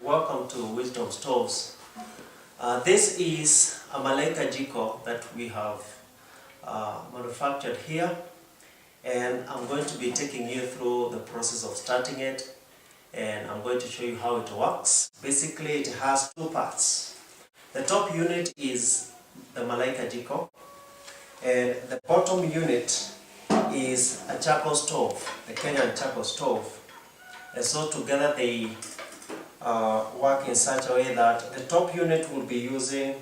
Welcome to Wisdom Stoves. This is a Malaika Jiko that we have manufactured here, and I'm going to be taking you through the process of starting it, and I'm going to show you how it works. Basically, it has two parts. The top unit is the Malaika Jiko, and the bottom unit is a charcoal stove, the Kenyan charcoal stove. And so together they work in such a way that the top unit will be using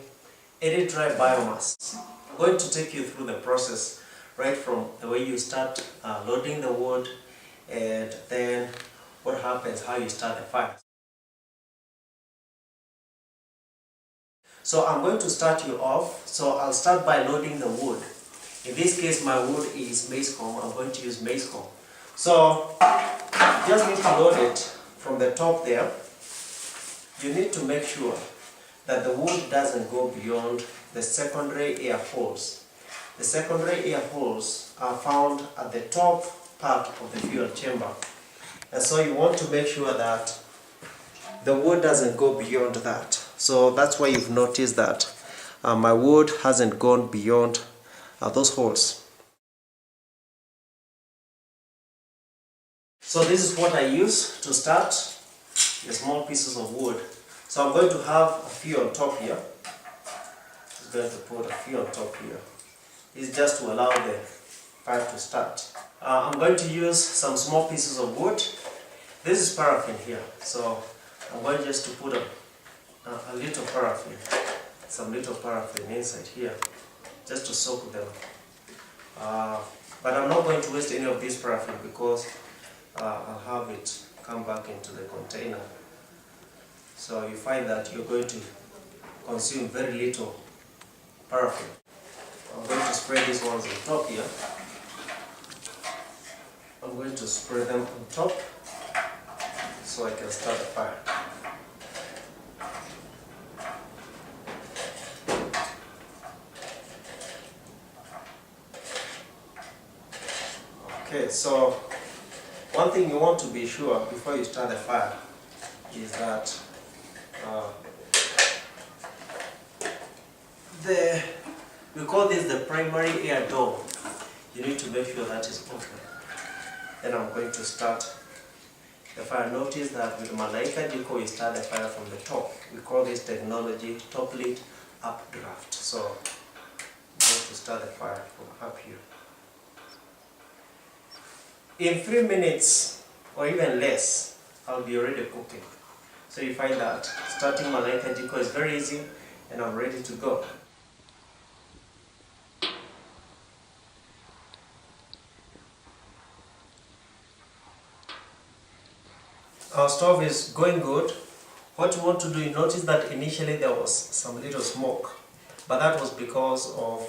any dry biomass. I'm going to take you through the process right from the way you start loading the wood, and then what happens, how you start the fire. So I'm going to start you off. So I'll start by loading the wood. In this case, my wood is maize comb. I'm going to use maize comb. So you just need to load it from the top there. You need to make sure that the wood doesn't go beyond the secondary air holes. The secondary air holes are found at the top part of the fuel chamber. And so you want to make sure that the wood doesn't go beyond that. So that's why you've noticed that my wood hasn't gone beyond those holes. So this is what I use to start the small pieces of wood. So I'm going to have a few on top here. I'm going to put a few on top here. This is just to allow the fire to start. I'm going to use some small pieces of wood. This is paraffin here. So I'm going just to put a little paraffin, some little paraffin inside here, just to soak them. But I'm not going to waste any of this paraffin because I'll have it come back into the container. So you find that you're going to consume very little paraffin. I'm going to spray these ones on top here. I'm going to spray them on top so I can start the fire. Okay, so one thing you want to be sure before you start the fire is that we call this the primary air door. You need to make sure that is open. Then I'm going to start the fire. Notice that with Malaika Jiko we start the fire from the top. We call this technology top lead updraft. So I'm going to start the fire from up here. In 3 minutes or even less, I'll be already cooking. So you find that starting Malaika Jiko is very easy, and I'm ready to go. Our stove is going good. What you want to do, you notice that initially there was some little smoke, but that was because of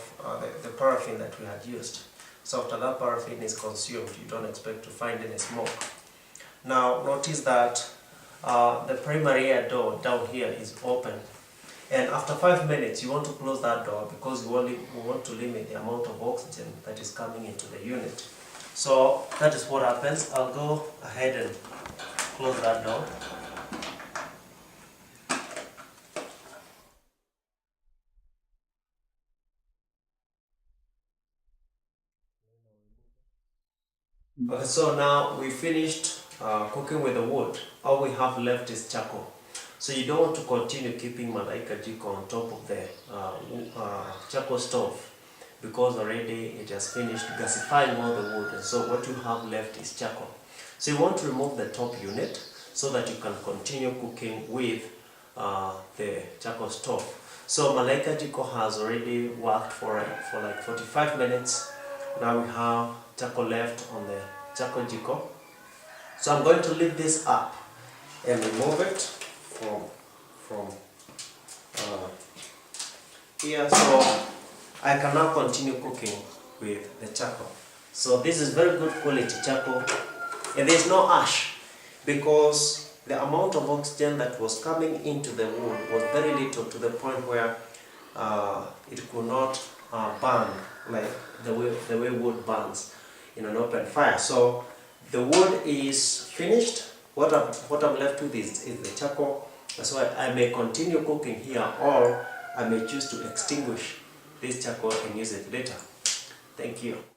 the paraffin that we had used. So after that paraffin is consumed, you don't expect to find any smoke. Now notice that the primary air door down here is open, and after 5 minutes you want to close that door because we want to limit the amount of oxygen that is coming into the unit. So that is what happens. I'll go ahead and close that door. Okay, so now we finished cooking with the wood. All we have left is charcoal. So you don't want to continue keeping Malaika Jiko on top of the charcoal stove because already it has finished gasifying all the wood, and so what you have left is charcoal. So you want to remove the top unit so that you can continue cooking with the charcoal stove. So Malaika Jiko has already worked for like 45 minutes. Now we have charcoal left on the charcoal Jiko. So I'm going to lift this up and remove it from here, so I can now continue cooking with the charcoal. So this is very good quality charcoal, and there's no ash because the amount of oxygen that was coming into the wood was very little, to the point where it could not burn like the way wood burns in an open fire. So the wood is finished. What I'm left with is the charcoal, That's why I may continue cooking here, or I may choose to extinguish this charcoal and use it later. Thank you.